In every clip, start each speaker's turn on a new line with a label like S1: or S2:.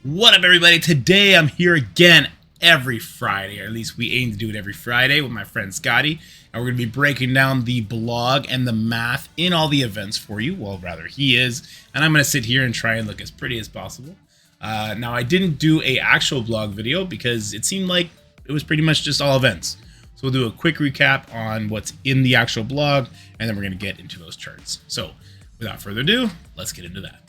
S1: What up, everybody? Today I'm here again every Friday, or at least we aim to do it every Friday with my friend Scottie, and we're going to be breaking down the blog and the math in all the events for you. Well, rather, he is, and I'm going to sit here and try and look as pretty as possible. Now, I didn't do a actual blog video because it seemed like it was pretty much just all events. So we'll do a quick recap on what's in the actual blog, and then we're going to get into those charts. So, without further ado, let's get into that.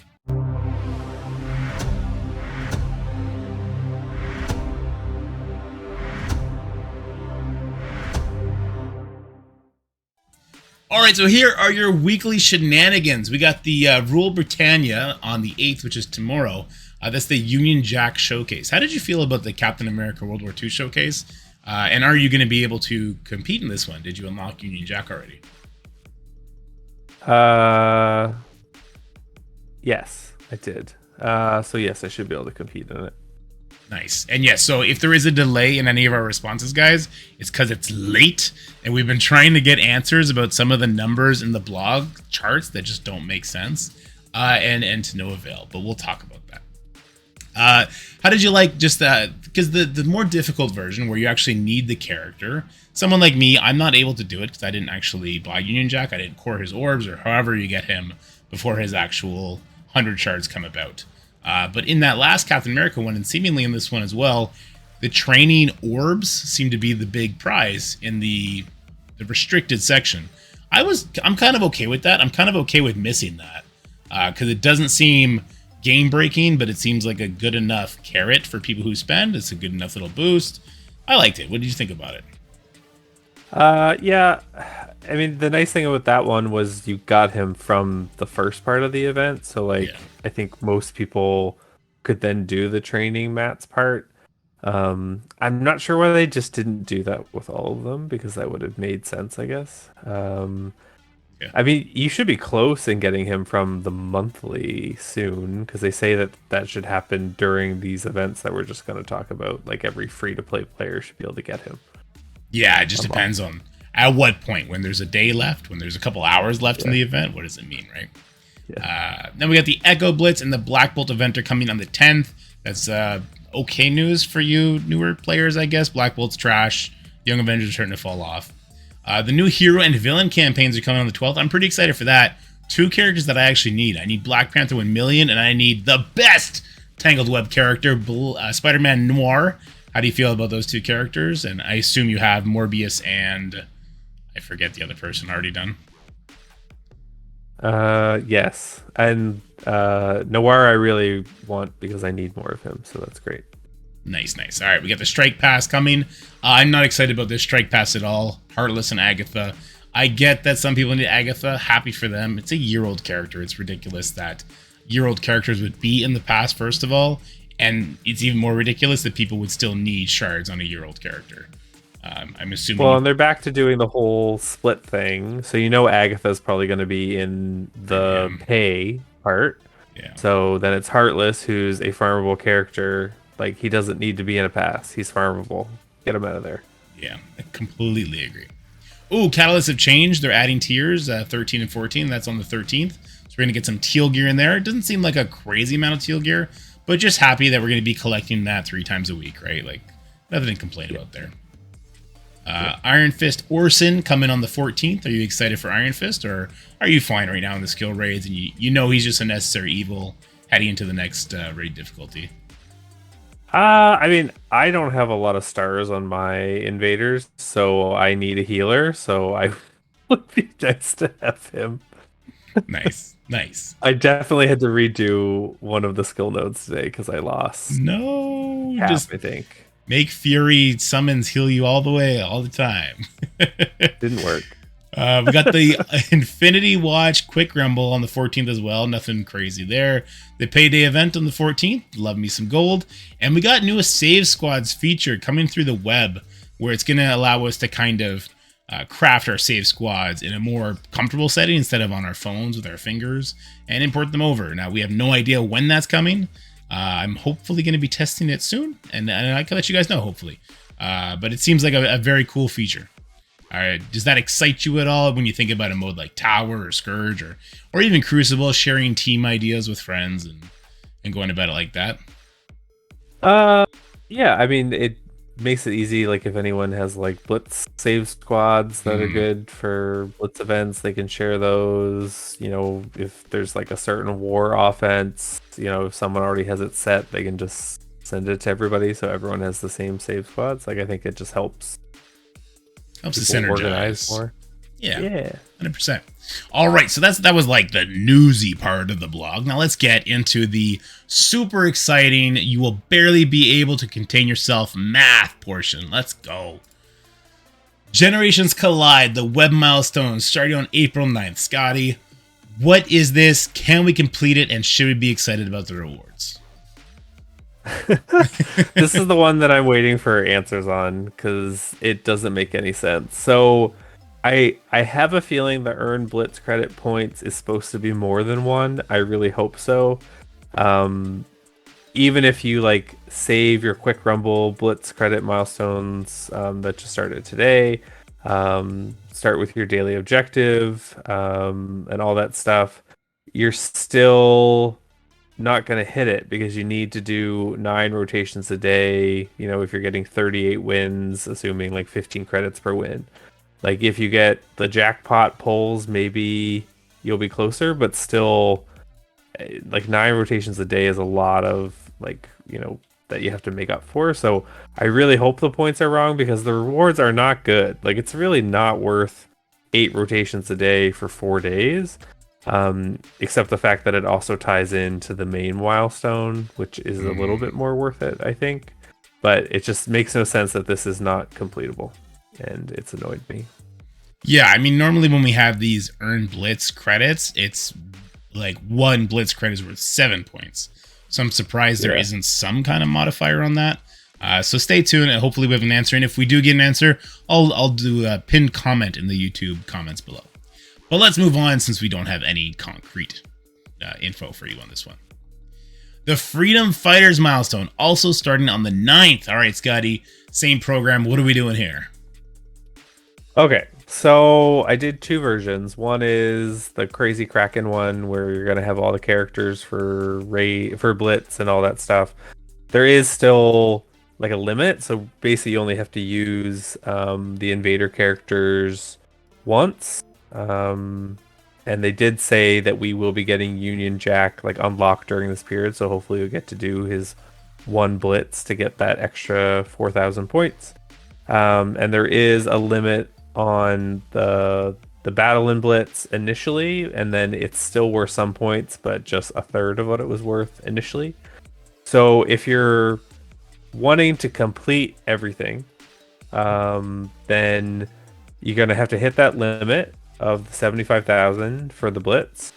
S1: All right, so here are your weekly shenanigans. We got the Rule Britannia on the 8th, which is tomorrow. That's the Union Jack Showcase. How did you feel about the Captain America World War II Showcase? And are you going to be able to compete in this one? Did you unlock Union Jack already?
S2: Yes, I did. So yes, I should be able to compete in it.
S1: Nice. And yes, so if there is a delay in any of our responses, guys, it's because it's late, and we've been trying to get answers about some of the numbers in the blog charts that just don't make sense, and to no avail. But we'll talk about that. How did you like just that? Because the more difficult version, where you actually need the character, someone like me, I'm not able to do it because I didn't actually buy Union Jack. I didn't core his orbs or however you get him before his actual 100 shards come about. But in that last Captain America one, and seemingly in this one as well, the training orbs seem to be the big prize in the restricted section. I'm kind of okay with that. I'm kind of okay with missing that because it doesn't seem game breaking, but it seems like a good enough carrot for people who spend. It's a good enough little boost. I liked it. What did you think about it?
S2: Yeah. I mean, the nice thing about that one was you got him from the first part of the event. So, like, yeah. I think most people could then do the training mats part. I'm not sure why they just didn't do that with all of them, because that would have made sense, I guess. Yeah. I mean, you should be close in getting him from the monthly soon, because they say that should happen during these events that we're just going to talk about. Like, every free-to-play player should be able to get him.
S1: Yeah, it just depends on at what point. When there's a day left, when there's a couple hours left in the event, what does it mean, right? Yeah. Then we got the Echo Blitz and the Black Bolt event are coming on the 10th. That's okay news for you newer players, I guess. Black Bolt's trash. Young Avengers are starting to fall off. The new hero and villain campaigns are coming on the 12th. I'm pretty excited for that. Two characters that I actually need. I need Black Panther 1 million, and I need the best Tangled Web character, Spider-Man Noir. How do you feel about those two characters? And I assume you have Morbius and I forget the other person already done.
S2: Yes. And Noir I really want because I need more of him, so that's great.
S1: Nice. All right, we got the Strike Pass coming. I'm not excited about this Strike Pass at all. Heartless and Agatha. I get that some people need Agatha. Happy for them. It's a year-old character. It's ridiculous that year-old characters would be in the past, first of all. And it's even more ridiculous that people would still need shards on a year-old character. I'm assuming.
S2: Well, and they're back to doing the whole split thing. So Agatha's probably going to be in the pay part.
S1: Yeah.
S2: So then it's Heartless, who's a farmable character. Like, he doesn't need to be in a pass. He's farmable. Get him out of there.
S1: Yeah, I completely agree. Ooh, Catalysts have changed. They're adding tiers, 13 and 14. That's on the 13th. So we're going to get some teal gear in there. It doesn't seem like a crazy amount of teal gear, but just happy that we're going to be collecting that 3 times a week, right? Like, nothing to complain about there. Iron Fist Orson coming on the 14th. Are you excited for Iron Fist, or are you fine right now in the skill raids and you know he's just a necessary evil heading into the next raid difficulty?
S2: I mean, I don't have a lot of stars on my invaders, so I need a healer, so I would be nice to have him.
S1: Nice.
S2: I definitely had to redo one of the skill nodes today because I lost.
S1: No,
S2: half, I think.
S1: Make Fury summons heal you all the way, all the time.
S2: Didn't work.
S1: We got the Infinity Watch Quick Rumble on the 14th as well. Nothing crazy there. The Payday event on the 14th. Love me some gold. And we got newest Save Squads feature coming through the web, where it's going to allow us to kind of craft our save squads in a more comfortable setting instead of on our phones with our fingers and import them over. Now, we have no idea when that's coming. I'm hopefully going to be testing it soon, and I can let you guys know, hopefully. But it seems like a very cool feature. All right, does that excite you at all when you think about a mode like Tower or Scourge or even Crucible, sharing team ideas with friends and going about it like that?
S2: Uh, yeah, I mean, it makes it easy. Like, if anyone has like blitz save squads that are
S1: Mm.
S2: good for blitz events, they can share those. If there's like a certain war offense, if someone already has it set, they can just send it to everybody so everyone has the same save squads. Like, I think it just helps
S1: Helps to
S2: people organize
S1: synergize.
S2: more.
S1: Yeah,
S2: Yeah.
S1: 100%. All right, so that was like the newsy part of the blog. Now let's get into the super exciting, you will barely be able to contain yourself math portion. Let's go. Generations Collide, the web milestone starting on April 9th. Scottie, what is this? Can we complete it? And should we be excited about the rewards?
S2: This is the one that I'm waiting for answers on because it doesn't make any sense. So I have a feeling the earn blitz credit points is supposed to be more than one. I really hope so. Um, Even if you like save your quick rumble blitz credit milestones that just started today, start with your daily objective and all that stuff, you're still not going to hit it because you need to do 9 rotations a day. If you're getting 38 wins, assuming like 15 credits per win. Like, if you get the jackpot pulls, maybe you'll be closer, but still, like 9 rotations a day is a lot of like, that you have to make up for. So I really hope the points are wrong because the rewards are not good. Like, it's really not worth 8 rotations a day for 4 days. Except the fact that it also ties into the main milestone, which is a little bit more worth it, I think. But it just makes no sense that this is not completable, and it's annoyed me.
S1: Yeah, I mean, normally when we have these earn blitz credits, it's like one blitz credit is worth 7 points. So I'm surprised there isn't some kind of modifier on that. So stay tuned and hopefully we have an answer. And if we do get an answer, I'll do a pinned comment in the YouTube comments below. But let's move on since we don't have any concrete info for you on this one. The Freedom Fighters milestone also starting on the 9th. All right, Scottie, same program. What are we doing here?
S2: Okay, so I did 2 versions. One is the Crazy Kraken one where you're gonna have all the characters for Blitz and all that stuff. There is still like a limit, so basically you only have to use the Invader characters once. And they did say that we will be getting Union Jack like unlocked during this period, so hopefully we'll get to do his one blitz to get that extra 4,000 points. And there is a limit on the battle in blitz initially, and then it's still worth some points, but just a third of what it was worth initially. So if you're wanting to complete everything, then you're gonna have to hit that limit of 75,000 for the blitz,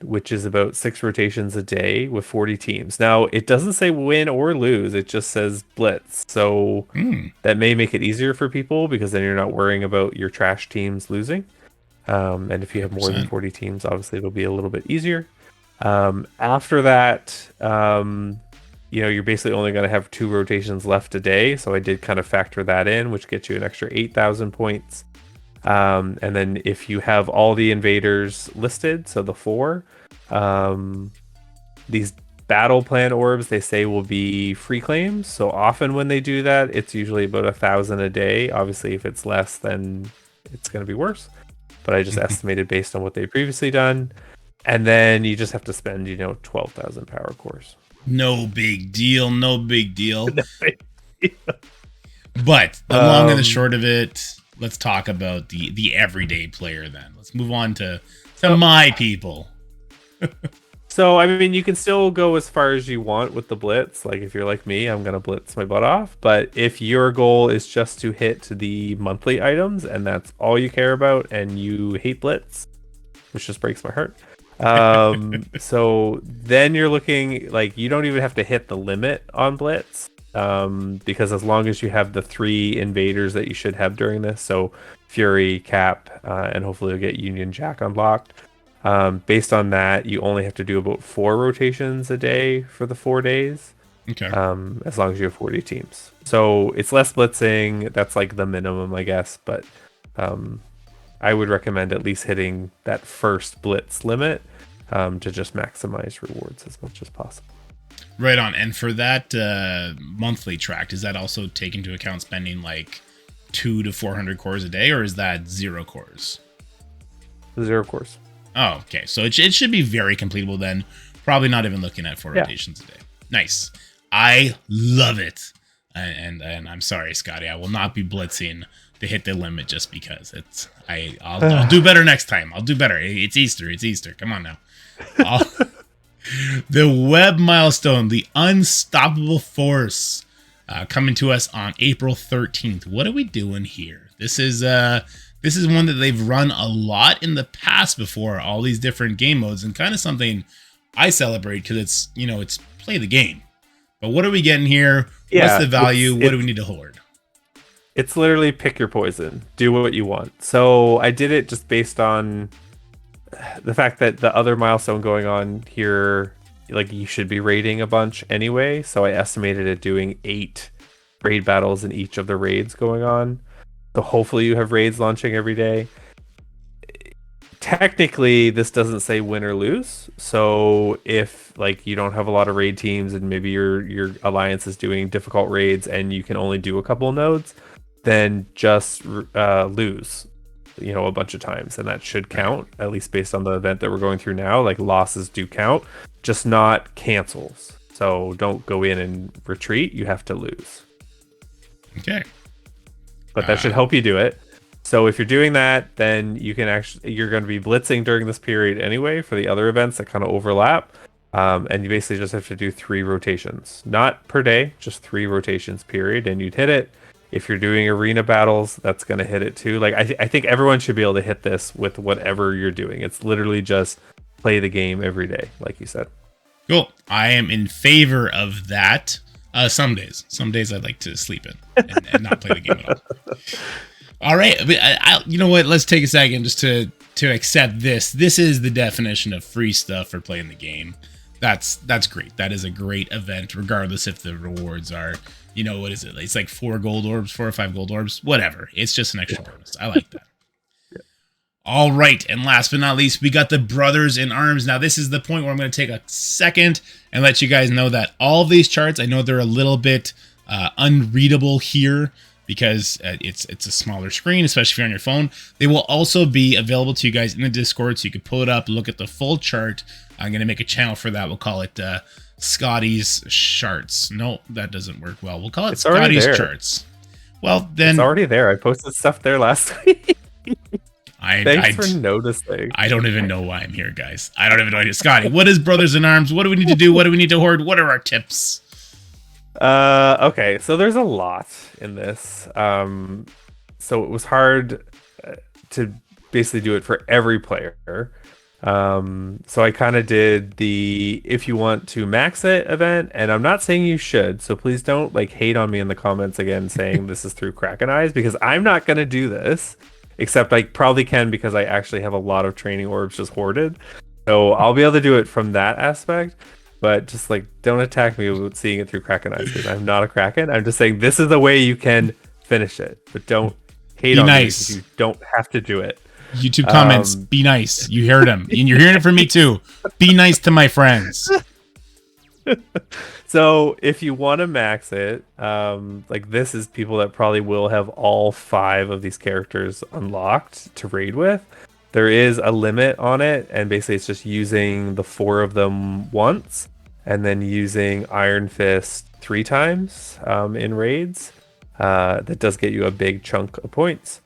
S2: which is about 6 rotations a day with 40 teams. Now, it doesn't say win or lose, it just says blitz. So that may make it easier for people because then you're not worrying about your trash teams losing. And if you have more than 40 teams, obviously it'll be a little bit easier. After that, you're basically only going to have 2 rotations left a day. So I did kind of factor that in, which gets you an extra 8,000 points. And then if you have all the invaders listed, so the 4, these battle plan orbs, they say will be free claims. So often when they do that, it's usually about 1,000 a day. Obviously, if it's less, then it's going to be worse. But I just estimated based on what they've previously done. And then you just have to spend, 12,000 power cores.
S1: No big deal. No big deal. But the long and the short of it, let's talk about the everyday player then. Let's move on to my people.
S2: So, I mean, you can still go as far as you want with the blitz. Like, if you're like me, I'm going to blitz my butt off. But if your goal is just to hit the monthly items and that's all you care about and you hate blitz, which just breaks my heart. So then you're looking like you don't even have to hit the limit on blitz. Because as long as you have the 3 invaders that you should have during this, so Fury, Cap, and hopefully you'll get Union Jack unlocked. Based on that, you only have to do about 4 rotations a day for the 4 days.
S1: Okay.
S2: As long as you have 40 teams. So it's less blitzing. That's like the minimum, I guess. But I would recommend at least hitting that first blitz limit to just maximize rewards as much as possible.
S1: Right on. And for that monthly track, does that also take into account spending like 200 to 400 cores a day, or is that 0 cores?
S2: 0 cores.
S1: Oh, okay. So it should be very completable then. Probably not even looking at 4 rotations a day. Nice. I love it. And I'm sorry, Scotty. I will not be blitzing to hit the limit just because I'll do better next time. I'll do better. It's Easter. It's Easter. Come on now. The web milestone, the unstoppable force, coming to us on April 13th. What are we doing here? This is one that they've run a lot in the past before, all these different game modes, and kind of something I celebrate because it's play the game. But what are we getting here? What's the value? What do we need to hoard?
S2: It's literally pick your poison. Do what you want. So I did it just based on the fact that the other milestone going on here, like you should be raiding a bunch anyway. So I estimated it doing 8 raid battles in each of the raids going on. So hopefully you have raids launching every day. Technically, this doesn't say win or lose. So if like you don't have a lot of raid teams and maybe your alliance is doing difficult raids and you can only do a couple of nodes, then just lose, a bunch of times, and that should count, at least based on the event that we're going through now. Like losses do count, just not cancels. So don't go in and retreat. You have to lose.
S1: Okay.
S2: But that should help you do it. So if you're doing that, then you're going to be blitzing during this period anyway for the other events that kind of overlap. And you basically just have to do 3 rotations, not per day, just 3 rotations period, and you'd hit it. If you're doing arena battles, that's going to hit it too. Like I think everyone should be able to hit this with whatever you're doing. It's literally just play the game every day, like you said.
S1: Cool. I am in favor of that. Some days I'd like to sleep in and not play the game at all. All right. You know what? Let's take a second just to accept this. This is the definition of free stuff for playing the game. That's great. That is a great event, regardless if the rewards are, what is it? It's like 4 or 5 gold orbs, whatever. It's just an extra bonus. I like that.
S2: Yeah.
S1: All right. And last but not least, we got the Brothers in Arms. Now, this is the point where I'm going to take a second and let you guys know that all of these charts, I know they're a little bit unreadable here because it's a smaller screen, especially if you're on your phone. They will also be available to you guys in the Discord, so you can pull it up, look at the full chart. I'm going to make a channel for that. We'll call it Scottie's Charts. No, that doesn't work well. We'll call it Scottie's Charts. Well, then...
S2: It's already there. I posted stuff there last week. Thanks for noticing.
S1: I don't even know why I'm here, guys. I don't even know. Scottie, what is Brothers in Arms? What do we need to do? What do we need to hoard? What are our tips?
S2: Okay, so there's a lot in this. So it was hard to basically do it for every player. So I kind of did the if you want to max it event, and I'm not saying you should, so please don't hate on me in the comments again saying this is through Kraken Eyes, because I'm not going to do this, except I probably can because I actually have a lot of training orbs just hoarded. So I'll be able to do it from that aspect. But just don't attack me with seeing it through Kraken Eyes, because I'm not a Kraken. I'm just saying this is the way you can finish it. But don't hate on me because you don't have to do it.
S1: YouTube comments, be nice. You heard him. And you're hearing it from me too. Be nice to my friends.
S2: So if you want to max it, this is people that probably will have all 5 of these characters unlocked to raid with. There is a limit on it, and basically it's just using the 4 of them once, and then using Iron Fist 3 times in raids. That does get you a big chunk of points.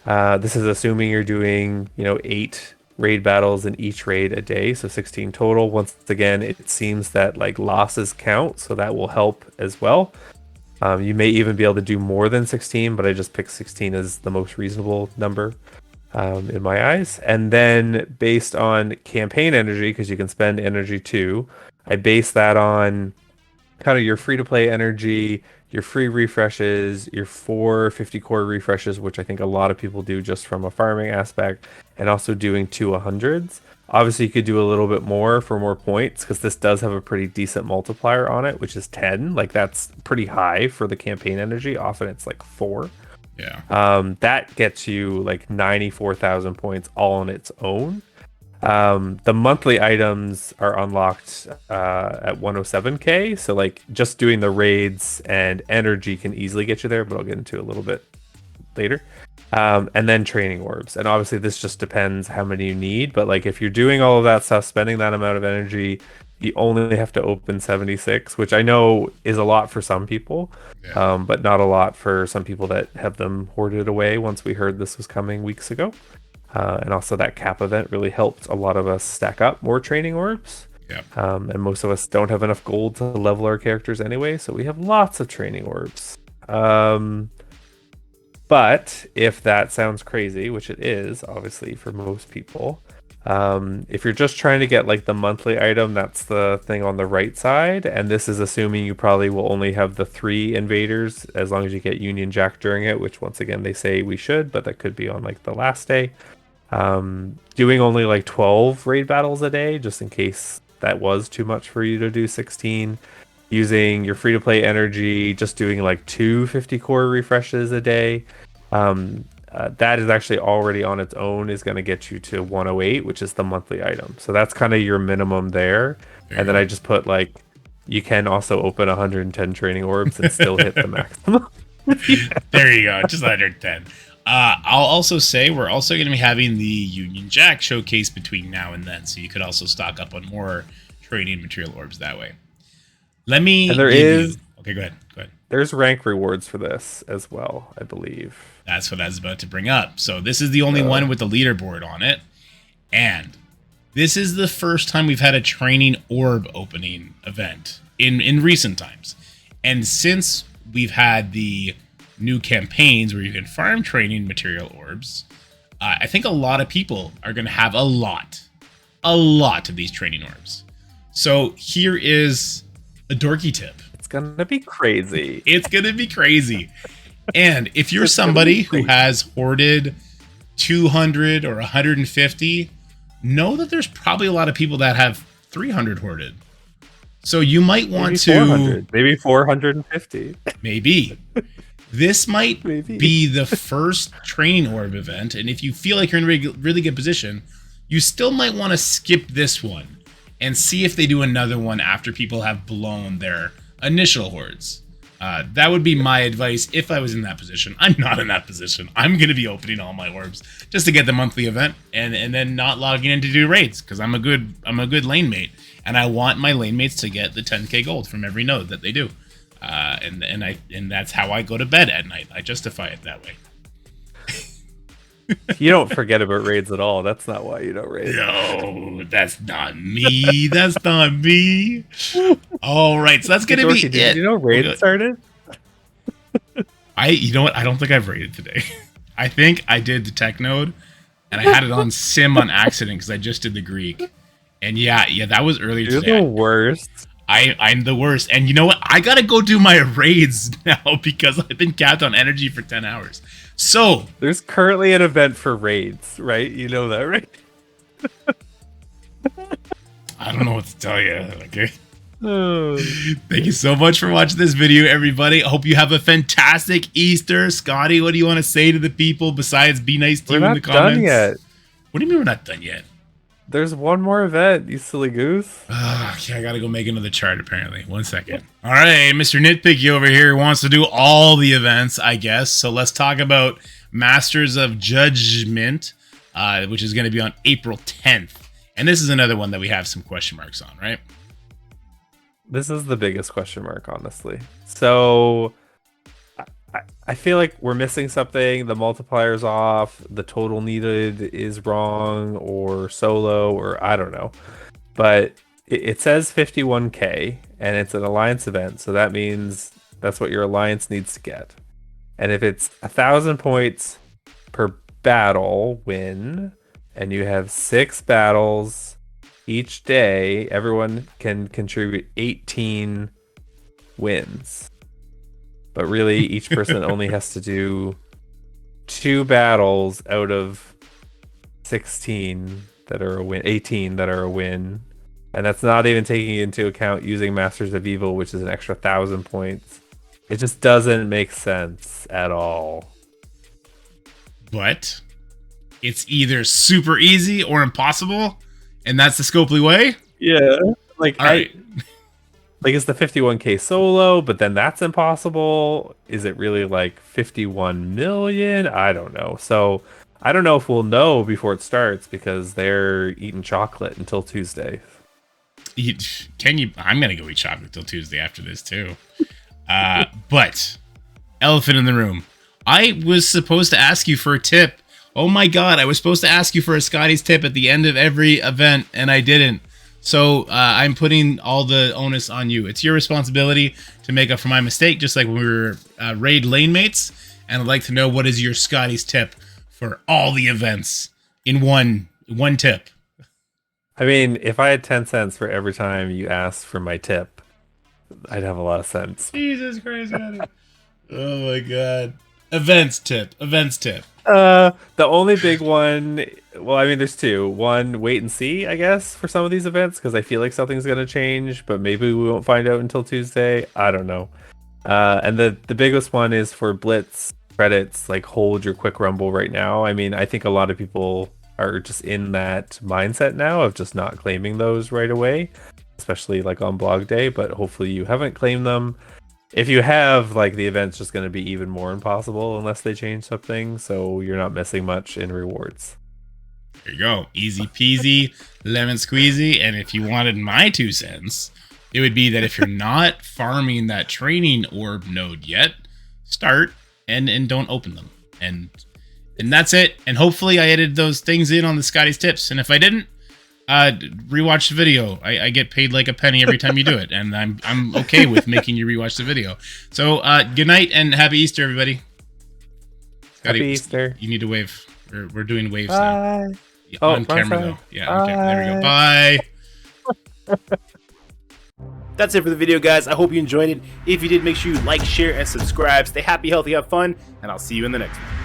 S2: This is assuming you're doing, 8 raid battles in each raid a day, so 16 total. Once again, it seems that losses count, so that will help as well. You may even be able to do more than 16, but I just picked 16 as the most reasonable number. In my eyes. And then based on campaign energy, because you can spend energy too, I base that on kind of your free-to-play energy, your free refreshes, your 4 50 core refreshes, which I think a lot of people do just from a farming aspect, and also doing 2 100s. Obviously, you could do a little bit more for more points, because this does have a pretty decent multiplier on it, which is 10. That's pretty high for the campaign energy. Often it's 4.
S1: Yeah.
S2: That gets you 94,000 points all on its own. The monthly items are unlocked at 107k. So like just doing the raids and energy can easily get you there, but I'll get into it a little bit later. And then training orbs. And obviously this just depends how many you need. But like if you're doing all of that stuff, spending that amount of energy, you only have to open 76, which I know is a lot for some people,
S1: Yeah.
S2: but not a lot for some people that have them hoarded away once we heard this was coming weeks ago. And also that cap event really helped a lot of us stack up more training orbs.
S1: Yeah.
S2: And most of us don't have enough gold to level our characters anyway, so we have lots of training orbs. But if that sounds crazy, which it is, obviously, for most people, if you're just trying to get like the monthly item, that's the thing on the right side. And this is assuming you probably will only have the 3 invaders as long as you get Union Jack during it, which once again, they say we should, but that could be on like the last day. Doing only like 12 raid battles a day, just in case that was too much for you to do 16. Using your free to play energy, just doing like 250 core refreshes a day. That is actually already on its own is going to get you to 108, which is the monthly item. So that's kind of your minimum there. And then I just put like, you can also open 110 training orbs and still hit the maximum.
S1: There you go, just 110. I'll also say we're also going to be having the Union Jack showcase between now and then, so you could also stock up on more training material orbs that way. Let me.
S2: And there is.
S1: Okay, go ahead. Go ahead.
S2: There's rank rewards for this as well, I believe.
S1: That's what I was about to bring up. So this is the only one with the leaderboard on it, and this is the first time we've had a training orb opening event in recent times. And since we've had the new campaigns where you can farm training material orbs, I think a lot of people are going to have a lot of these training orbs. So here is a dorky tip.
S2: It's going to be crazy.
S1: It's going to be crazy. And if you're somebody who has hoarded 200 or 150, know that there's probably a lot of people that have 300 hoarded. So you might want to...
S2: Maybe 450.
S1: Maybe. This might be the first training orb event, and if you feel like you're in a really good position, you still might want to skip this one and see if they do another one after people have blown their initial hoards. That would be my advice if I was in that position. I'm not in that position. I'm going to be opening all my orbs just to get the monthly event and then not logging in to do raids because I'm a good lane mate, and I want my lane mates to get the 10k gold from every node that they do. And that's how I go to bed at night. I justify it that way.
S2: You don't forget about raids at all. That's not why you don't raid.
S1: No, that's not me. That's not me. All right, so that's gonna be it.
S2: Did you know raid started?
S1: You know what? I don't think I've raided today. I think I did the tech node, and I had it on sim on accident because I just did the Greek. And yeah, that was earlier today.
S2: You're the worst.
S1: I'm the worst. And you know what? I gotta go do my raids now because I've been capped on energy for 10 hours. So
S2: there's currently an event for raids, right? You know that, right?
S1: I don't know what to tell you. Okay. Thank you so much for watching this video, everybody. I hope you have a fantastic Easter. Scotty, what do you want to say to the people besides be nice to you in the comments?
S2: We're not done yet.
S1: What do you mean we're not done yet?
S2: There's one more event, you silly goose.
S1: Okay, I gotta go make another chart, apparently. 1 second. All right, Mr. Nitpicky over here wants to do all the events, I guess. So let's talk about Masters of Judgment, which is going to be on April 10th. And this is another one that we have some question marks on, right?
S2: This is the biggest question mark, honestly. So I feel like we're missing something. The multiplier's off. The total needed is wrong or solo or I don't know. But it says 51k and it's an alliance event. So that means that's what your alliance needs to get. And if it's 1,000 points per battle win and you have 6 battles each day, everyone can contribute 18 wins. But really, each person only has to do 2 battles out of 16 that are a win, 18 that are a win. And that's not even taking into account using Masters of Evil, which is an extra 1,000 points. It just doesn't make sense at all.
S1: But it's either super easy or impossible. And that's the Scopely way?
S2: Yeah. Like,
S1: All right.
S2: Like, it's the 51K solo, but then that's impossible. Is it really like 51 million? I don't know. So I don't know if we'll know before it starts because they're eating chocolate until Tuesday.
S1: I'm going to go eat chocolate till Tuesday after this, too. But, elephant in the room. I was supposed to ask you for a tip. Oh my God, I was supposed to ask you for a Scotty's tip at the end of every event, and I didn't. So I'm putting all the onus on you. It's your responsibility to make up for my mistake, just like when we were raid lane mates. And I'd like to know, what is your Scotty's tip for all the events in one tip?
S2: I mean, if I had 10 cents for every time you asked for my tip, I'd have a lot of sense.
S1: Jesus Christ, Scotty. Oh my God. Events tip.
S2: The only big one, well, I mean, there's two. One, wait and see, I guess, for some of these events, because I feel like something's going to change, but maybe we won't find out until Tuesday. I don't know. And the biggest one is for Blitz credits, like, hold your quick rumble right now. I mean, I think a lot of people are just in that mindset now of just not claiming those right away, especially like on blog day, but hopefully you haven't claimed them. If you have, like, the event's just going to be even more impossible unless they change something, so you're not missing much in rewards.
S1: There you go. Easy peasy, lemon squeezy. And if you wanted my 2 cents, it would be that if you're not farming that training orb node yet, start and don't open them. And that's it. And hopefully I edited those things in on the Scotty's tips. And if I didn't, rewatch the video. I get paid like a penny every time you do it, and I'm okay with making you rewatch the video. So good night and happy Easter, everybody. Scotty,
S2: Happy Easter.
S1: You need to wave. We're doing waves
S2: Bye.
S1: now. Yeah, on camera though. Yeah, on camera. There we go. Bye.
S3: That's it for the video, guys. I hope you enjoyed it. If you did, make sure you like, share, and subscribe. Stay happy, healthy, have fun, and I'll see you in the next one.